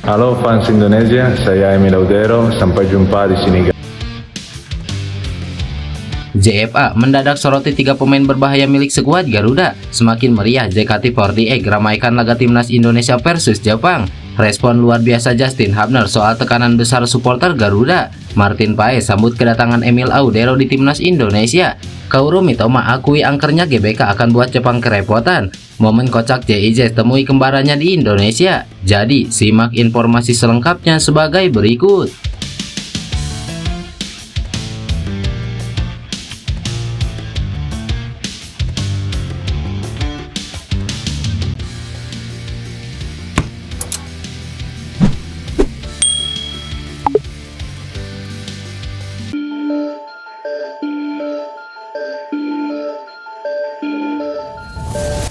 Halo fans Indonesia, saya Emil Laudero, sampai jumpa di sini. JFA mendadak soroti 3 pemain berbahaya milik skuad Garuda. Semakin meriah JKT48 ramaikan laga timnas Indonesia versus Jepang. Respon luar biasa Justin Hubner soal tekanan besar supporter Garuda. Martin Paes sambut kedatangan Emil Laudero di timnas Indonesia. Kaoru Mitoma akui angkernya GBK akan buat Jepang kerepotan. Momen kocak JIJ temui kembarannya di Indonesia. Jadi simak informasi selengkapnya sebagai berikut.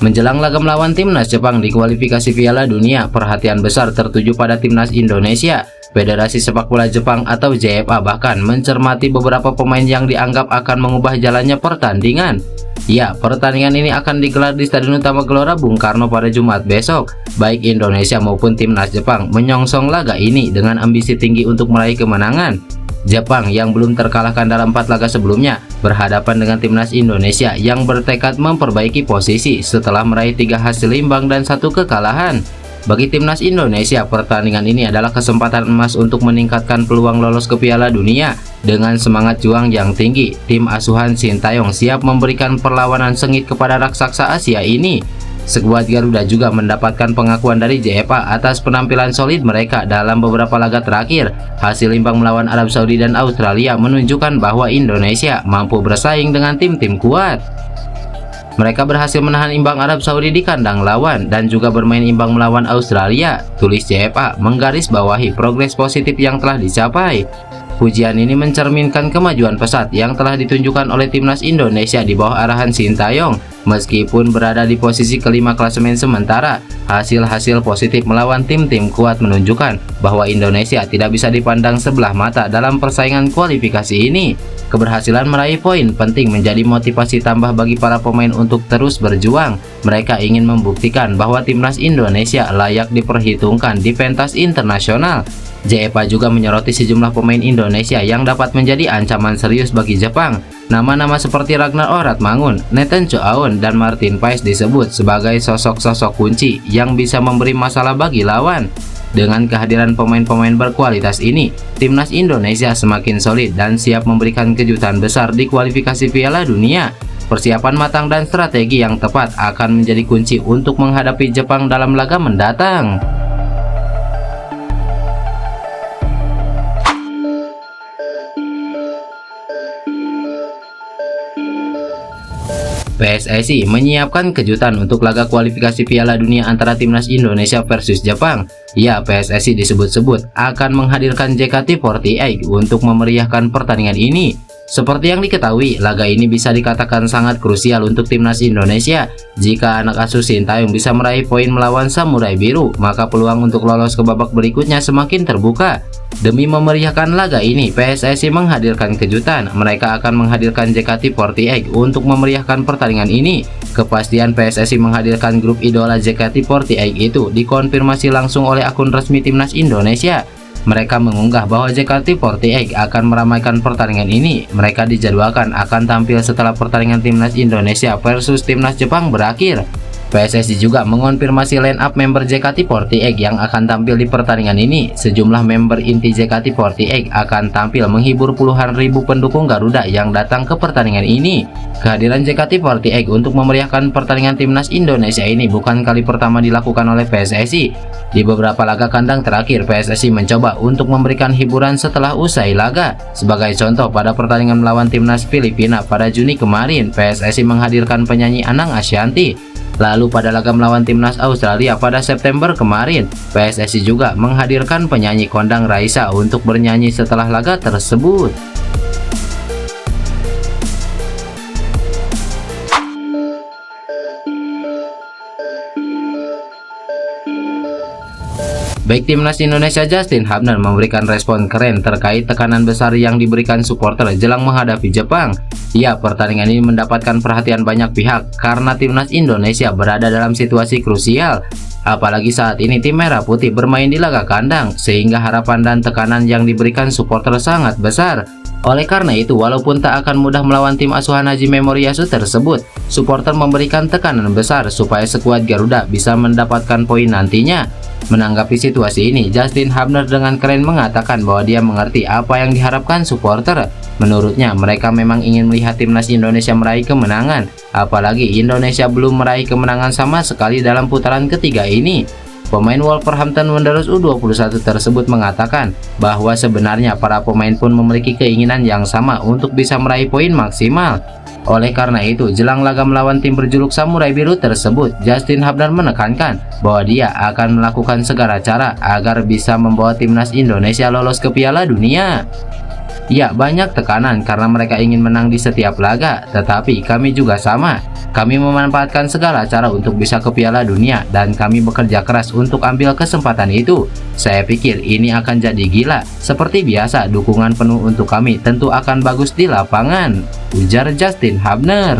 Menjelang laga melawan timnas Jepang di kualifikasi Piala Dunia, perhatian besar tertuju pada timnas Indonesia. Federasi Sepak Bola Jepang atau JFA bahkan mencermati beberapa pemain yang dianggap akan mengubah jalannya pertandingan. Ya, pertandingan ini akan digelar di Stadion Utama Gelora Bung Karno pada Jumat besok. Baik Indonesia maupun timnas Jepang menyongsong laga ini dengan ambisi tinggi untuk meraih kemenangan. Jepang yang belum terkalahkan dalam 4 laga sebelumnya berhadapan dengan timnas Indonesia yang bertekad memperbaiki posisi setelah meraih 3 hasil imbang dan 1 kekalahan. Bagi timnas Indonesia, pertandingan ini adalah kesempatan emas untuk meningkatkan peluang lolos ke Piala Dunia. Dengan semangat juang yang tinggi, tim asuhan Sintayong siap memberikan perlawanan sengit kepada raksasa Asia ini. Skuad Garuda juga mendapatkan pengakuan dari JFA atas penampilan solid mereka dalam beberapa laga terakhir. Hasil imbang melawan Arab Saudi dan Australia menunjukkan bahwa Indonesia mampu bersaing dengan tim-tim kuat. Mereka berhasil menahan imbang Arab Saudi di kandang lawan dan juga bermain imbang melawan Australia. Tulis JFA menggarisbawahi progres positif yang telah dicapai. Pujian ini mencerminkan kemajuan pesat yang telah ditunjukkan oleh timnas Indonesia di bawah arahan Sintayong. Meskipun berada di posisi kelima klasemen sementara, hasil-hasil positif melawan tim-tim kuat menunjukkan bahwa Indonesia tidak bisa dipandang sebelah mata dalam persaingan kualifikasi ini. Keberhasilan meraih poin penting menjadi motivasi tambah bagi para pemain untuk terus berjuang. Mereka ingin membuktikan bahwa timnas Indonesia layak diperhitungkan di pentas internasional. JFA juga menyoroti sejumlah pemain Indonesia yang dapat menjadi ancaman serius bagi Jepang. Nama-nama seperti Ragnar Oratmangun, Nathan Choaon, dan Martin Paes disebut sebagai sosok-sosok kunci yang bisa memberi masalah bagi lawan. Dengan kehadiran pemain-pemain berkualitas ini, timnas Indonesia semakin solid dan siap memberikan kejutan besar di kualifikasi Piala Dunia. Persiapan matang dan strategi yang tepat akan menjadi kunci untuk menghadapi Jepang dalam laga mendatang. PSSI menyiapkan kejutan untuk laga kualifikasi Piala Dunia antara timnas Indonesia versus Jepang. Ya, PSSI disebut-sebut akan menghadirkan JKT48 untuk memeriahkan pertandingan ini. Seperti yang diketahui, laga ini bisa dikatakan sangat krusial untuk timnas Indonesia. Jika anak asuh Sintayong bisa meraih poin melawan Samurai Biru, maka peluang untuk lolos ke babak berikutnya semakin terbuka. Demi memeriahkan laga ini, PSSI menghadirkan kejutan. Mereka akan menghadirkan JKT48 untuk memeriahkan pertandingan ini. Kepastian PSSI menghadirkan grup idola JKT48 itu dikonfirmasi langsung oleh akun resmi timnas Indonesia. Mereka mengunggah bahwa JKT48 akan meramaikan pertandingan ini. Mereka dijadwalkan akan tampil setelah pertandingan timnas Indonesia versus timnas Jepang berakhir. PSSI juga mengonfirmasi line up member JKT48 yang akan tampil di pertandingan ini. Sejumlah member inti JKT48 akan tampil menghibur puluhan ribu pendukung Garuda yang datang ke pertandingan ini. Kehadiran JKT48 untuk memeriahkan pertandingan timnas Indonesia ini bukan kali pertama dilakukan oleh PSSI. Di beberapa laga kandang terakhir, PSSI mencoba untuk memberikan hiburan setelah usai laga. Sebagai contoh, pada pertandingan melawan timnas Filipina pada Juni kemarin, PSSI menghadirkan penyanyi Anang Ashanty. Lalu pada laga melawan timnas Australia pada September kemarin, PSSI juga menghadirkan penyanyi kondang Raisa untuk bernyanyi setelah laga tersebut. Baik timnas Indonesia Justin Hubner memberikan respon keren terkait tekanan besar yang diberikan supporter jelang menghadapi Jepang. Ya, pertandingan ini mendapatkan perhatian banyak pihak karena timnas Indonesia berada dalam situasi krusial. Apalagi saat ini tim Merah Putih bermain di laga kandang, sehingga harapan dan tekanan yang diberikan supporter sangat besar. Oleh karena itu, walaupun tak akan mudah melawan tim asuhan Haji Memoriasu tersebut, supporter memberikan tekanan besar supaya skuad Garuda bisa mendapatkan poin nantinya. Menanggapi situasi ini, Justin Hubner dengan keren mengatakan bahwa dia mengerti apa yang diharapkan supporter. Menurutnya, mereka memang ingin melihat timnas Indonesia meraih kemenangan, apalagi Indonesia belum meraih kemenangan sama sekali dalam putaran ketiga ini. Pemain Wolverhampton Wanderers U21 tersebut mengatakan bahwa sebenarnya para pemain pun memiliki keinginan yang sama untuk bisa meraih poin maksimal. Oleh karena itu, jelang laga melawan tim berjuluk Samurai Biru tersebut, Justin Hubner menekankan bahwa dia akan melakukan segala cara agar bisa membawa timnas Indonesia lolos ke Piala Dunia. Ya, banyak tekanan karena mereka ingin menang di setiap laga, tetapi kami juga sama. Kami memanfaatkan segala cara untuk bisa ke Piala Dunia dan kami bekerja keras untuk ambil kesempatan itu. Saya pikir ini akan jadi gila. Seperti biasa, dukungan penuh untuk kami tentu akan bagus di lapangan, ujar Justin Hubner.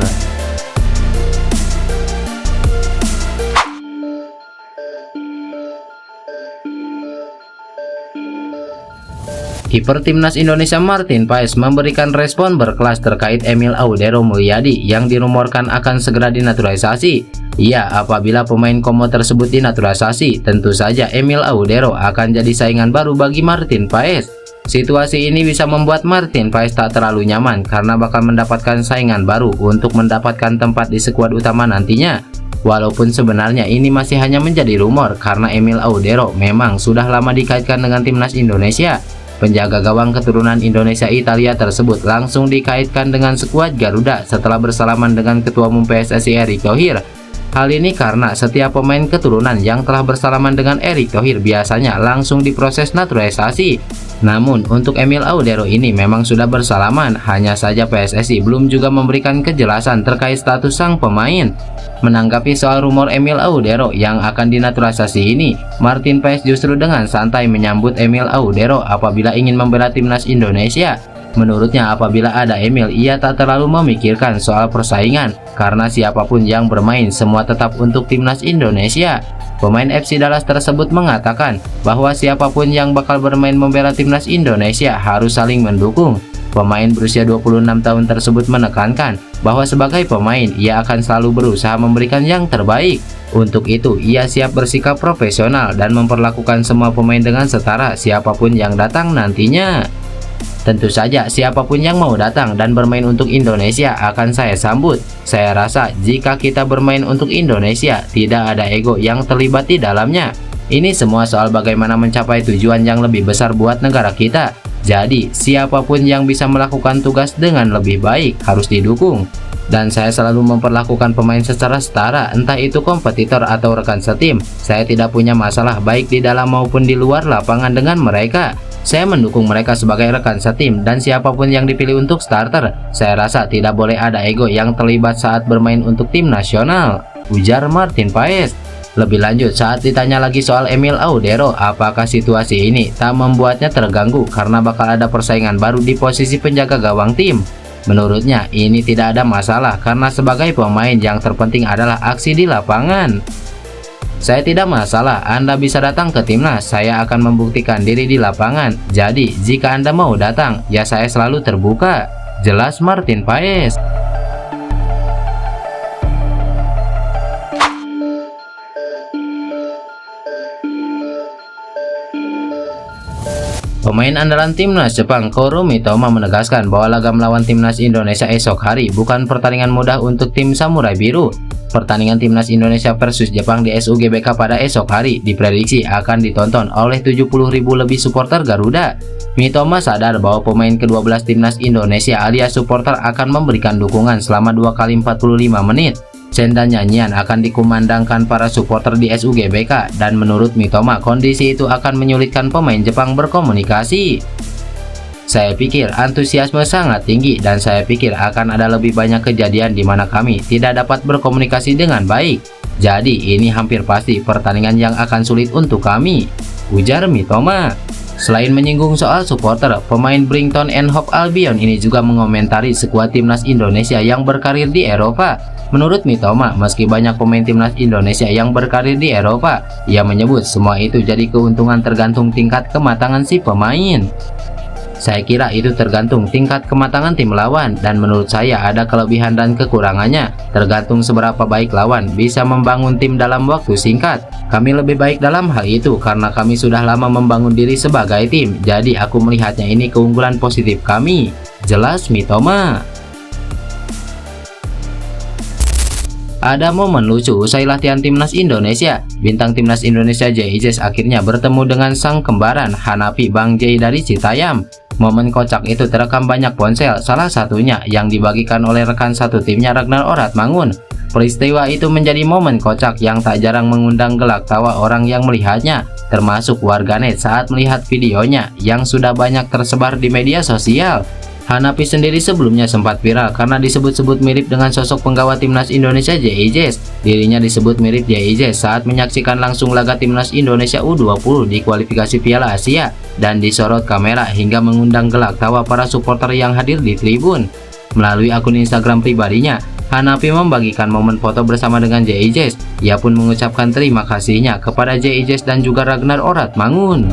Kiper timnas Indonesia Martin Paes memberikan respon berkelas terkait Emil Audero Mulyadi yang dirumorkan akan segera dinaturalisasi. Ya, apabila pemain Como tersebut dinaturalisasi, tentu saja Emil Audero akan jadi saingan baru bagi Martin Paes. Situasi ini bisa membuat Martin Paes tak terlalu nyaman karena bakal mendapatkan saingan baru untuk mendapatkan tempat di skuad utama nantinya. Walaupun sebenarnya ini masih hanya menjadi rumor karena Emil Audero memang sudah lama dikaitkan dengan timnas Indonesia. Penjaga gawang keturunan Indonesia Italia tersebut langsung dikaitkan dengan skuad Garuda setelah bersalaman dengan Ketua Umum PSSI Erick Thohir. Hal ini karena setiap pemain keturunan yang telah bersalaman dengan Erick Thohir biasanya langsung diproses naturalisasi. Namun untuk Emil Audero ini memang sudah bersalaman, hanya saja PSSI belum juga memberikan kejelasan terkait status sang pemain. Menanggapi soal rumor Emil Audero yang akan dinaturalisasi ini, Martin Paes justru dengan santai menyambut Emil Audero apabila ingin membela timnas Indonesia. Menurutnya apabila ada Emil, ia tak terlalu memikirkan soal persaingan karena siapapun yang bermain semua tetap untuk timnas Indonesia. Pemain FC Dallas tersebut mengatakan bahwa siapapun yang bakal bermain membela timnas Indonesia harus saling mendukung. Pemain berusia 26 tahun tersebut menekankan bahwa sebagai pemain ia akan selalu berusaha memberikan yang terbaik. Untuk itu ia siap bersikap profesional dan memperlakukan semua pemain dengan setara siapapun yang datang nantinya. Tentu saja siapapun yang mau datang dan bermain untuk Indonesia akan saya sambut. Saya rasa jika kita bermain untuk Indonesia tidak ada ego yang terlibat di dalamnya. Ini semua soal bagaimana mencapai tujuan yang lebih besar buat negara kita. Jadi siapapun yang bisa melakukan tugas dengan lebih baik harus didukung. Dan saya selalu memperlakukan pemain secara setara, entah itu kompetitor atau rekan setim. Saya tidak punya masalah baik di dalam maupun di luar lapangan dengan mereka. Saya mendukung mereka sebagai rekan setim dan siapapun yang dipilih untuk starter. Saya rasa tidak boleh ada ego yang terlibat saat bermain untuk tim nasional, ujar Martin Paes. Lebih lanjut, saat ditanya lagi soal Emil Audero, apakah situasi ini tak membuatnya terganggu karena bakal ada persaingan baru di posisi penjaga gawang tim. Menurutnya ini tidak ada masalah karena sebagai pemain yang terpenting adalah aksi di lapangan. Saya tidak masalah, Anda bisa datang ke timnas, saya akan membuktikan diri di lapangan. Jadi jika Anda mau datang, ya saya selalu terbuka, jelas Martin Paes. Pemain andalan timnas Jepang Koru Mitoma menegaskan bahwa laga melawan timnas Indonesia esok hari bukan pertandingan mudah untuk tim Samurai Biru. Pertandingan timnas Indonesia versus Jepang di SUGBK pada esok hari diprediksi akan ditonton oleh 70.000 lebih supporter Garuda. Mitoma sadar bahwa pemain ke-12 timnas Indonesia alias supporter akan memberikan dukungan selama 2 kali 45 menit. Band dan nyanyian akan dikumandangkan para supporter di SUGBK dan menurut Mitoma kondisi itu akan menyulitkan pemain Jepang berkomunikasi. Saya pikir antusiasme sangat tinggi dan saya pikir akan ada lebih banyak kejadian di mana kami tidak dapat berkomunikasi dengan baik. Jadi ini hampir pasti pertandingan yang akan sulit untuk kami, ujar Mitoma. Selain menyinggung soal supporter, pemain Brighton and Hove Albion ini juga mengomentari skuad timnas Indonesia yang berkarir di Eropa. Menurut Mitoma, meski banyak pemain timnas Indonesia yang berkarir di Eropa, ia menyebut semua itu jadi keuntungan tergantung tingkat kematangan si pemain. Saya kira itu tergantung tingkat kematangan tim lawan, dan menurut saya ada kelebihan dan kekurangannya, tergantung seberapa baik lawan bisa membangun tim dalam waktu singkat. Kami lebih baik dalam hal itu karena kami sudah lama membangun diri sebagai tim, jadi aku melihatnya ini keunggulan positif kami, jelas Mitoma. Ada momen lucu usai latihan timnas Indonesia. Bintang timnas Indonesia JIJ akhirnya bertemu dengan sang kembaran Hanapi Bang J dari Citayam. Momen kocak itu terekam banyak ponsel, salah satunya yang dibagikan oleh rekan satu timnya Ragnar Oratmangun. Peristiwa itu menjadi momen kocak yang tak jarang mengundang gelak tawa orang yang melihatnya, termasuk warganet saat melihat videonya yang sudah banyak tersebar di media sosial. Hanapi sendiri sebelumnya sempat viral karena disebut-sebut mirip dengan sosok penggawa timnas Indonesia JIJ. Dirinya disebut mirip JIJ saat menyaksikan langsung laga timnas Indonesia U20 di kualifikasi Piala Asia dan disorot kamera hingga mengundang gelak tawa para supporter yang hadir di tribun. Melalui akun Instagram pribadinya, Hanapi membagikan momen foto bersama dengan JIJ. Ia pun mengucapkan terima kasihnya kepada JIJ dan juga Ragnar Oratmangun.